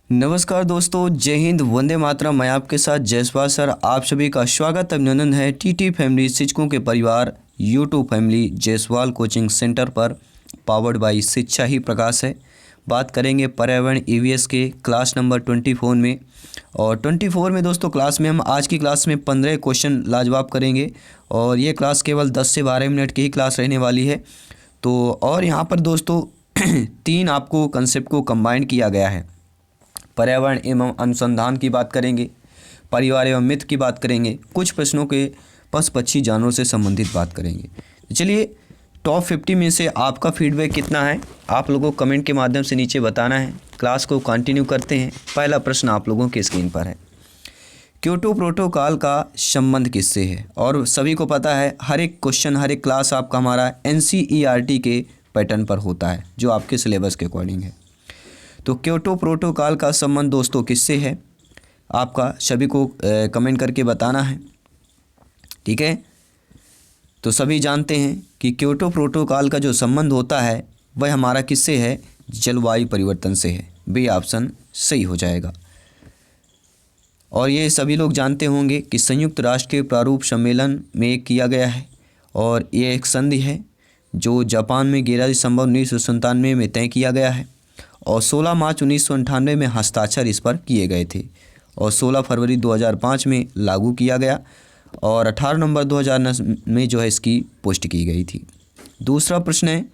नमस्कार दोस्तों, जय हिंद, वंदे मातरम। मैं आपके साथ जयसवाल सर। आप सभी का स्वागत अभिनंदन है टीटी फैमिली शिक्षकों के परिवार YouTube family Jaiswal coaching centre पर। पावर्ड बाई शिक्षा ही प्रकाश है। बात करेंगे पर्यावरण ईवीएस के क्लास नंबर 24 में। और 24 में दोस्तों क्लास में हम आज की क्लास में 15 क्वेश्चन लाजवाब करेंगे। और ये क्लास केवल 10 से 12 मिनट की ही क्लास रहने वाली है। तो और यहाँ पर दोस्तों 3 आपको कंसेप्ट को कंबाइन किया गया है। पर्यावरण एवं अनुसंधान की बात करेंगे, परिवार एवं मित्र की बात करेंगे, कुछ प्रश्नों के पशु पक्षी जानवरों से संबंधित बात करेंगे। चलिए, टॉप 50 में से आपका फीडबैक कितना है आप लोगों को कमेंट के माध्यम से नीचे बताना है। क्लास को कंटिन्यू करते हैं। पहला प्रश्न आप लोगों की स्क्रीन पर है, क्योटो प्रोटोकॉल का संबंध किससे है? और सभी को पता है हर एक क्वेश्चन हर एक क्लास आपका हमारा NCERT के पैटर्न पर होता है, जो आपके सिलेबस के अकॉर्डिंग है। तो क्योटो प्रोटोकॉल का संबंध दोस्तों किससे है, आपका सभी को कमेंट करके बताना है। ठीक है, तो सभी जानते हैं कि क्योटो प्रोटोकॉल का जो संबंध होता है वह हमारा किससे है? जलवायु परिवर्तन से है। बी ऑप्शन सही हो जाएगा। और ये सभी लोग जानते होंगे कि संयुक्त राष्ट्र के प्रारूप सम्मेलन में किया गया है। और ये एक संधि है जो जापान में 11 दिसंबर 1997 में तय किया गया है। और 16 मार्च 1998 में हस्ताक्षर इस पर किए गए थे। और 16 फरवरी 2005 में लागू किया गया। और 18 नवंबर 2009 में जो है इसकी पुष्टि की गई थी। दूसरा प्रश्न है,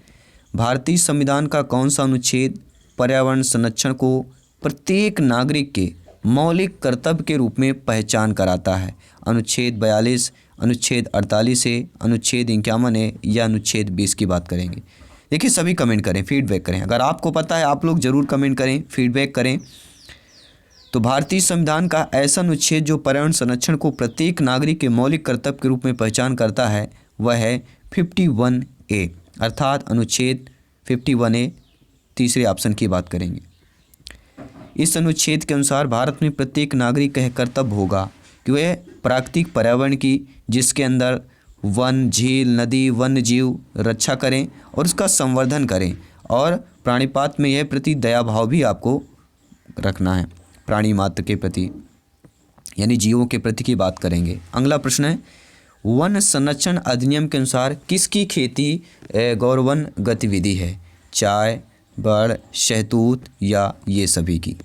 भारतीय संविधान का कौन सा अनुच्छेद पर्यावरण संरक्षण को प्रत्येक नागरिक के मौलिक कर्तव्य के रूप में पहचान कराता है? अनुच्छेद 42, अनुच्छेद 48 है, अनुच्छेद 51 है या अनुच्छेद 20 की बात करेंगे। देखिए, सभी कमेंट करें, फीडबैक करें। अगर आपको पता है आप लोग ज़रूर कमेंट करें, फीडबैक करें। तो भारतीय संविधान का ऐसा अनुच्छेद जो पर्यावरण संरक्षण को प्रत्येक नागरिक के मौलिक कर्तव्य के रूप में पहचान करता है वह है 51A, अर्थात अनुच्छेद 51A। तीसरे ऑप्शन की बात करेंगे। इस अनुच्छेद के अनुसार भारत में प्रत्येक नागरिक का कर्तव्य होगा कि वह प्राकृतिक पर्यावरण की, जिसके अंदर वन, झील, नदी, वन्य जीव रक्षा करें और उसका संवर्धन करें। और प्राणीपात में यह प्रति दया भाव भी आपको रखना है, प्राणी मात्र के प्रति, यानी जीवों के प्रति की बात करेंगे। अगला प्रश्न है, वन संरक्षण अधिनियम के अनुसार किसकी खेती गौरवन गतिविधि है? चाय, बड़, शहतूत या ये सभी की?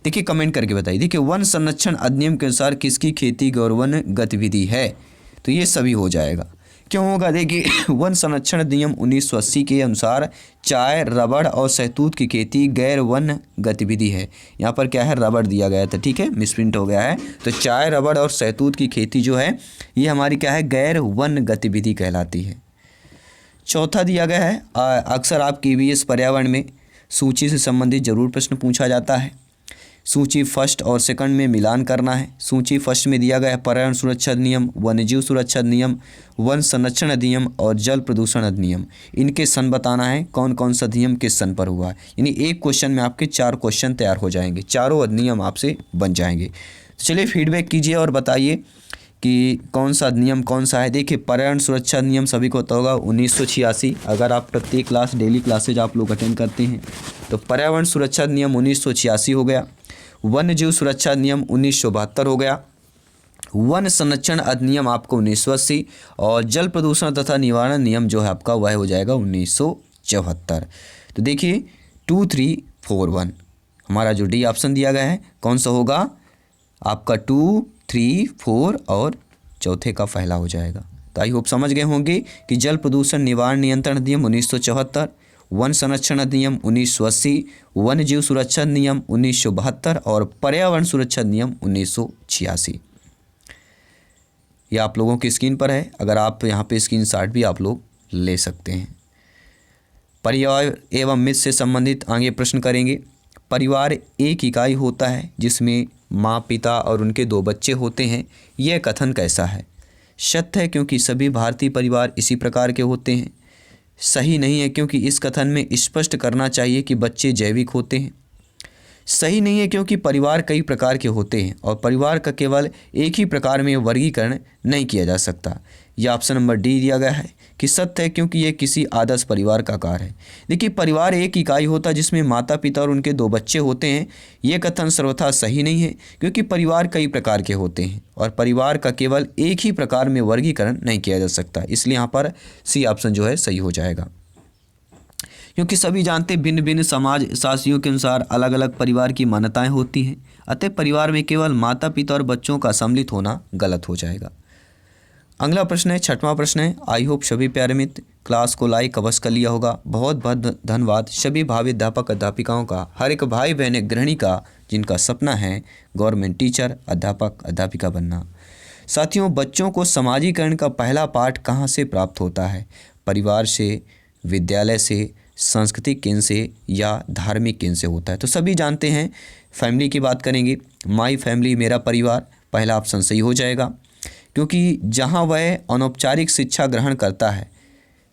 देखिए, कमेंट करके बताइए। देखिए, वन संरक्षण अधिनियम के अनुसार किसकी खेती गौरवन गतिविधि है? तो ये सभी हो जाएगा। क्यों होगा? देखिए, वन संरक्षण अधिनियम 1980 के अनुसार चाय, रबड़ और शहतूत की खेती गैर वन गतिविधि है। यहाँ पर क्या है, रबड़ दिया गया था, ठीक है, मिसप्रिंट हो गया है। तो चाय, रबड़ और शहतूत की खेती जो है ये हमारी क्या है, गैर वन गतिविधि कहलाती है। चौथा दिया गया है, अक्सर आपके ईवीएस पर्यावरण में सूची से संबंधित जरूर प्रश्न पूछा जाता है। सूची फर्स्ट और सेकंड में मिलान करना है। सूची फर्स्ट में दिया गया है पर्यावरण सुरक्षा अधिनियम, वन्यजीव सुरक्षा अधिनियम, वन संरक्षण अधिनियम और जल प्रदूषण अधिनियम। इनके सन बताना है, कौन कौन सा अधिनियम किस सन पर हुआ है। यानी एक क्वेश्चन में आपके 4 क्वेश्चन तैयार हो जाएंगे, चारों अधिनियम आपसे बन जाएंगे। तो चलिए, फीडबैक कीजिए और बताइए कि कौन सा अधिनियम कौन सा है। देखिए, पर्यावरण सुरक्षा अधिनियम सभी को पता होगा 1986। अगर आप प्रत्येक क्लास डेली क्लासेज आप लोग अटेंड करते हैं तो पर्यावरण सुरक्षा अधिनियम 1986 हो गया। वन्य जीव सुरक्षा अधिनियम 1972 हो गया। वन संरक्षण अधिनियम आपको 1980 और जल प्रदूषण तथा निवारण नियम जो है आपका वह हो जाएगा 1974। तो देखिए 2, 3, 4, 1 हमारा जो डी ऑप्शन दिया गया है कौन सा होगा आपका 2, 3, 4 और चौथे का पहला हो जाएगा। तो आई होप समझ गए होंगे कि जल प्रदूषण निवारण नियंत्रण अधिनियम 1974, वन संरक्षण अधिनियम 1980, वन्य जीव सुरक्षा नियम 1972 और पर्यावरण सुरक्षा नियम 1986। यह आप लोगों की स्क्रीन पर है। अगर आप यहाँ पे स्क्रीनशॉट भी आप लोग ले सकते हैं। परिवार एवं मित्र से संबंधित आगे प्रश्न करेंगे। परिवार एक इकाई होता है जिसमें माँ, पिता और उनके 2 बच्चे होते हैं। यह कथन कैसा है? सत्य है क्योंकि सभी भारतीय परिवार इसी प्रकार के होते हैं। सही नहीं है क्योंकि इस कथन में स्पष्ट करना चाहिए कि बच्चे जैविक होते हैं। सही नहीं है क्योंकि परिवार कई प्रकार के होते हैं और परिवार का केवल एक ही प्रकार में वर्गीकरण नहीं किया जा सकता। या ऑप्शन नंबर डी दिया गया है कि सत्य है क्योंकि ये किसी आदर्श परिवार का आकार है। देखिए, परिवार एक इकाई होता है जिसमें माता पिता और उनके 2 बच्चे होते हैं। ये कथन सर्वथा सही नहीं है क्योंकि परिवार कई प्रकार के होते हैं और परिवार का केवल एक ही प्रकार में वर्गीकरण नहीं किया जा सकता। इसलिए यहाँ पर सी ऑप्शन जो है सही हो जाएगा। क्योंकि सभी जानते हैं भिन्न भिन्न समाज शासियों के अनुसार अलग अलग परिवार की मान्यताएं होती हैं, अतः परिवार में केवल माता पिता और बच्चों का सम्मिलित होना गलत हो जाएगा। अगला प्रश्न है, 6वां प्रश्न है। आई होप सभी प्यारे मित्र क्लास को लाइक अवश्य कर लिया होगा। बहुत बहुत धन्यवाद सभी भावी अध्यापक अध्यापिकाओं का, हर एक भाई बहन गृहिणी का जिनका सपना है गवर्नमेंट टीचर अध्यापक अध्यापिका बनना। साथियों, बच्चों को समाजीकरण का पहला पाठ कहाँ से प्राप्त होता है? परिवार से, विद्यालय से, सांस्कृतिक केंद्र से या धार्मिक केंद्र से होता है? तो सभी जानते हैं फैमिली की बात करेंगे, माई फैमिली मेरा परिवार, पहला ऑप्शन सही हो जाएगा क्योंकि जहाँ वह अनौपचारिक शिक्षा ग्रहण करता है,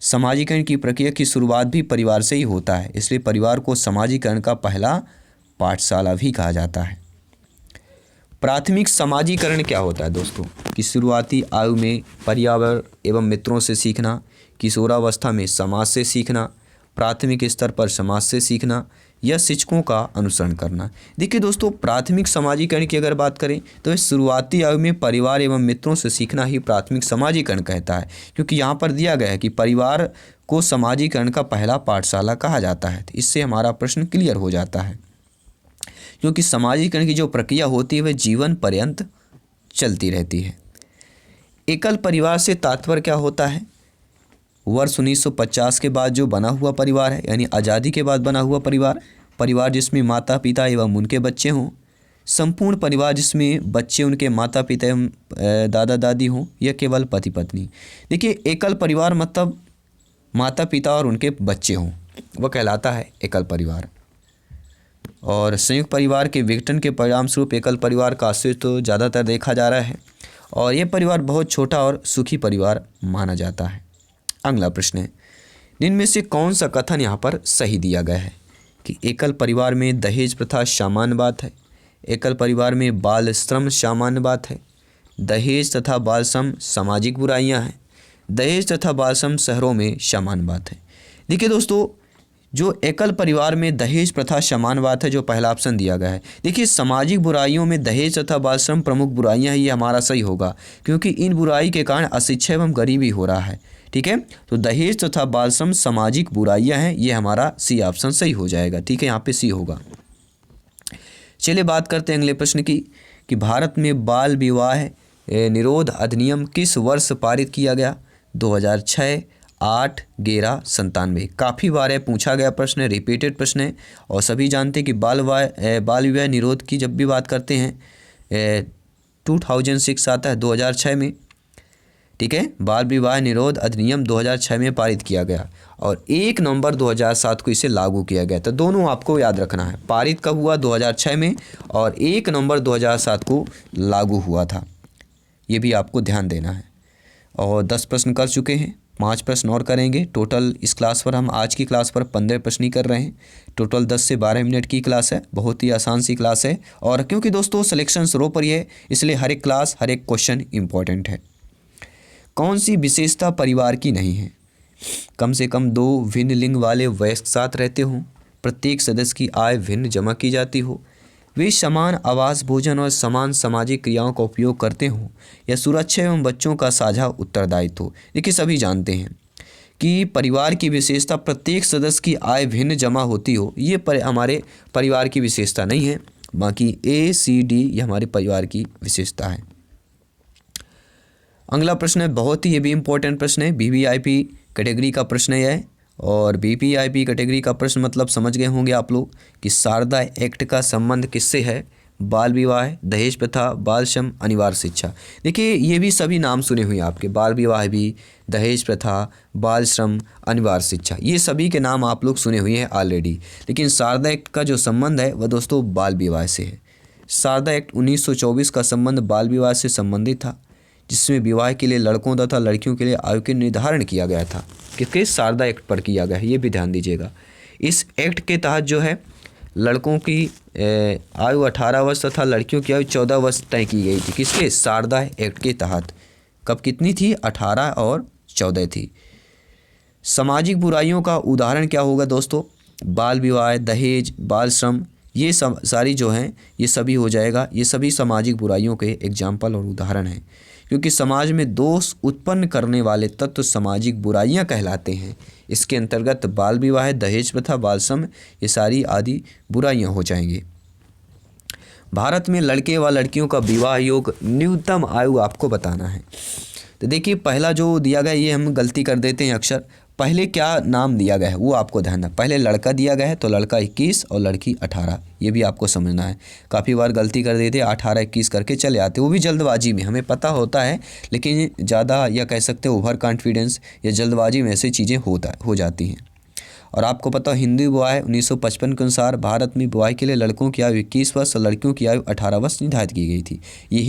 समाजीकरण की प्रक्रिया की शुरुआत भी परिवार से ही होता है, इसलिए परिवार को समाजीकरण का पहला पाठशाला भी कहा जाता है। प्राथमिक समाजीकरण क्या होता है दोस्तों? कि शुरुआती आयु में पर्यावरण एवं मित्रों से सीखना, किशोरावस्था में समाज से सीखना, प्राथमिक स्तर पर समाज से सीखना या शिक्षकों का अनुसरण करना। देखिए दोस्तों, प्राथमिक समाजीकरण की अगर बात करें तो इस शुरुआती आयु में परिवार एवं मित्रों से सीखना ही प्राथमिक समाजीकरण कहता है, क्योंकि यहाँ पर दिया गया है कि परिवार को समाजीकरण का पहला पाठशाला कहा जाता है। तो इससे हमारा प्रश्न क्लियर हो जाता है, क्योंकि समाजीकरण की जो प्रक्रिया होती है वह जीवन पर्यंत चलती रहती है। एकल परिवार से तात्पर्य क्या होता है? वर्ष 1950 के बाद जो बना हुआ परिवार है, यानी आज़ादी के बाद बना हुआ परिवार, परिवार जिसमें माता पिता एवं उनके बच्चे हों, संपूर्ण परिवार जिसमें बच्चे उनके माता पिता एवं दादा दादी हों, या केवल पति पत्नी। देखिए, एकल परिवार मतलब माता पिता और उनके बच्चे हों, वह कहलाता है एकल परिवार। और संयुक्त परिवार के विघटन के परिणाम स्वरूप एकल परिवार का अस्तित्व तो ज़्यादातर देखा जा रहा है और ये परिवार बहुत छोटा और सुखी परिवार माना जाता है। अगला प्रश्न है, निम्न में से कौन सा कथन यहाँ पर सही दिया गया है? कि एकल परिवार में दहेज प्रथा सामान्य बात है, एकल परिवार में बाल श्रम सामान्य बात है, दहेज तथा बाल श्रम सामाजिक बुराइयाँ हैं, दहेज तथा बाल श्रम शहरों में सामान्य बात है। देखिए दोस्तों, जो एकल परिवार में दहेज प्रथा सामान्य बात है, जो पहला ऑप्शन दिया गया है। देखिए, सामाजिक बुराइयों में दहेज तथा बाल श्रम प्रमुख बुराइयां हैं, ये हमारा सही होगा क्योंकि इन बुराई के कारण अशिक्षा एवं गरीबी हो रहा है। ठीक है, तो दहेज तथा बाल श्रम सामाजिक बुराइयां हैं, ये हमारा सी ऑप्शन सही हो जाएगा। ठीक है, यहाँ पे सी होगा। चलिए बात करते हैं अगले प्रश्न की कि भारत में बाल विवाह निरोध अधिनियम किस वर्ष पारित किया गया? 2006, 8, 11, 97। काफ़ी बार है पूछा गया प्रश्न है, रिपीटेड प्रश्न है और सभी जानते हैं कि बाल विवाह निरोध की जब भी बात करते हैं 2006 आता है 2006 में। ठीक है, बाल विवाह निरोध अधिनियम 2006 में पारित किया गया और 1 नवंबर 2007 को इसे लागू किया गया। तो दोनों आपको याद रखना है, पारित कब हुआ 2006 में और 1 नवंबर 2007 को लागू हुआ था, ये भी आपको ध्यान देना है। और 10 प्रश्न कर चुके हैं, 5 प्रश्न और करेंगे। टोटल इस क्लास पर हम आज की क्लास पर 15 प्रश्न ही कर रहे हैं। टोटल 10 से 12 मिनट की क्लास है, बहुत ही आसान सी क्लास है और क्योंकि दोस्तों सिलेक्शन शुरू पर ही है इसलिए हर एक क्लास हर एक क्वेश्चन इंपॉर्टेंट है। कौन सी विशेषता परिवार की नहीं है? कम से कम 2 भिन्न लिंग वाले वयस्क साथ रहते हों, प्रत्येक सदस्य की आय भिन्न जमा की जाती हो, वे समान आवास भोजन और समान सामाजिक क्रियाओं का उपयोग करते हों या सुरक्षा एवं बच्चों का साझा उत्तरदायित्व हो। देखिए, सभी जानते हैं कि परिवार की विशेषता प्रत्येक सदस्य की आय भिन्न जमा होती हो, ये हमारे परिवार की विशेषता नहीं है। बाकी ACD ये हमारे परिवार की विशेषता है। अगला प्रश्न है, बहुत ही ये भी इम्पोर्टेंट प्रश्न है, VVIP कैटेगरी का प्रश्न है और VVIP कैटेगरी का प्रश्न मतलब समझ गए होंगे आप लोग कि शारदा एक्ट का संबंध किससे है? बाल विवाह, दहेज प्रथा, बाल श्रम, अनिवार्य शिक्षा। देखिए, ये भी सभी नाम सुने हुए हैं आपके, बाल विवाह भी, दहेज प्रथा, बाल श्रम, अनिवार्य शिक्षा, ये सभी के नाम आप लोग सुने हुए हैं ऑलरेडी। लेकिन शारदा एक्ट का जो संबंध है वह दोस्तों बाल विवाह से है। शारदा एक्ट 1924 का संबंध बाल विवाह से संबंधित था, जिसमें विवाह के लिए लड़कों तथा लड़कियों के लिए आयु के निर्धारण किया गया था। किसके? शारदा एक्ट पर किया गया है, ये भी ध्यान दीजिएगा। इस एक्ट के तहत जो है लड़कों की आयु 18 वर्ष तथा लड़कियों की आयु 14 वर्ष तय की गई थी। किसके? शारदा एक्ट के तहत। कब कितनी थी? 18 और 14 थी। सामाजिक बुराइयों का उदाहरण क्या होगा दोस्तों? बाल विवाह, दहेज, बाल श्रम, ये सब सारी जो हैं ये सभी हो जाएगा। ये सभी सामाजिक बुराइयों के एग्जाम्पल और उदाहरण हैं, क्योंकि समाज में दोष उत्पन्न करने वाले तत्व सामाजिक बुराइयां कहलाते हैं। इसके अंतर्गत बाल विवाह, दहेज प्रथा, बाल श्रम, ये सारी आदि बुराइयां हो जाएंगी। भारत में लड़के व लड़कियों का विवाह योग न्यूनतम आयु आपको बताना है। तो देखिए, पहला जो दिया गया, ये हम गलती कर देते हैं अक्सर। पहले क्या नाम दिया गया है वो आपको ध्यान है। पहले लड़का दिया गया है तो लड़का 21 और लड़की 18, ये भी आपको समझना है। काफ़ी बार गलती कर देते, 18-21 करके चले आते, वो भी जल्दबाजी में। हमें पता होता है लेकिन ज़्यादा, या कह सकते हो ओवर कॉन्फिडेंस या जल्दबाजी में ऐसी चीज़ें हो जाती हैं। और आपको पता हो, हिंदू विवाह 1955 के अनुसार भारत में विवाह के लिए लड़कों की आयु 21 वर्ष और लड़कियों की आयु 18 वर्ष निर्धारित की गई थी। ये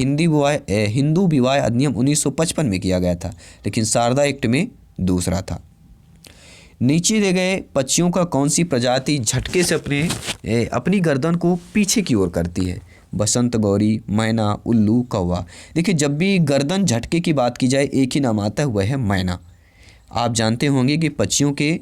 हिंदू विवाह अधिनियम 1955 में किया गया था, लेकिन शारदा एक्ट में दूसरा था। नीचे दिए गए पक्षियों का कौन सी प्रजाति झटके से अपनी गर्दन को पीछे की ओर करती है? बसंत गौरी, मैना, उल्लू, कौवा। देखिए, जब भी गर्दन झटके की बात की जाए एक ही नाम आता है, वह है मैना। आप जानते होंगे कि पक्षियों के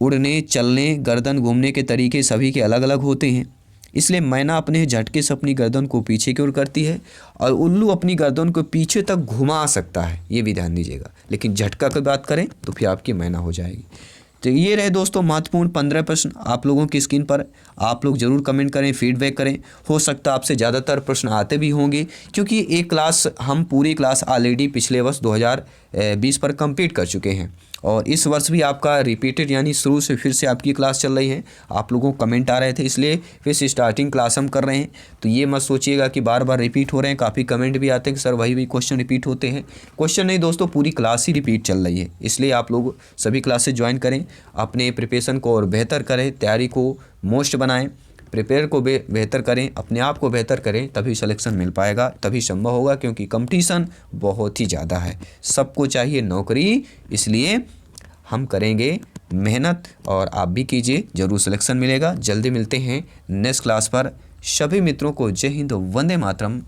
उड़ने, चलने, गर्दन घूमने के तरीके सभी के अलग अलग होते हैं, इसलिए मैना अपने झटके से अपनी गर्दन को पीछे की ओर करती है और उल्लू अपनी गर्दन को पीछे तक घुमा सकता है, ये भी ध्यान दीजिएगा। लेकिन झटका की बात करें तो फिर आपकी मैना हो जाएगी। तो ये रहे दोस्तों महत्वपूर्ण 15 प्रश्न आप लोगों की स्क्रीन पर। आप लोग ज़रूर कमेंट करें, फीडबैक करें। हो सकता है आपसे ज़्यादातर प्रश्न आते भी होंगे, क्योंकि एक क्लास, हम पूरी क्लास ऑलरेडी पिछले वर्ष 2020 पर कंप्लीट कर चुके हैं और इस वर्ष भी आपका रिपीटेड, यानी शुरू से फिर से आपकी क्लास चल रही है। आप लोगों को कमेंट आ रहे थे, इसलिए फिर से स्टार्टिंग क्लास हम कर रहे हैं। तो ये मत सोचिएगा कि बार बार रिपीट हो रहे हैं। काफ़ी कमेंट भी आते हैं कि सर वही क्वेश्चन रिपीट होते हैं। क्वेश्चन नहीं दोस्तों, पूरी क्लास ही रिपीट चल रही है, इसलिए आप लोग सभी क्लासेस ज्वाइन करें, अपने प्रिपरेशन को और बेहतर करें, तैयारी को मोस्ट बनाएं, प्रिपेयर को बेहतर करें, अपने आप को बेहतर करें, तभी सिलेक्शन मिल पाएगा, तभी संभव होगा। क्योंकि कंपटीशन बहुत ही ज़्यादा है, सबको चाहिए नौकरी, इसलिए हम करेंगे मेहनत और आप भी कीजिए, ज़रूर सिलेक्शन मिलेगा। जल्दी मिलते हैं नेक्स्ट क्लास पर। सभी मित्रों को जय हिंद, वंदे मातरम।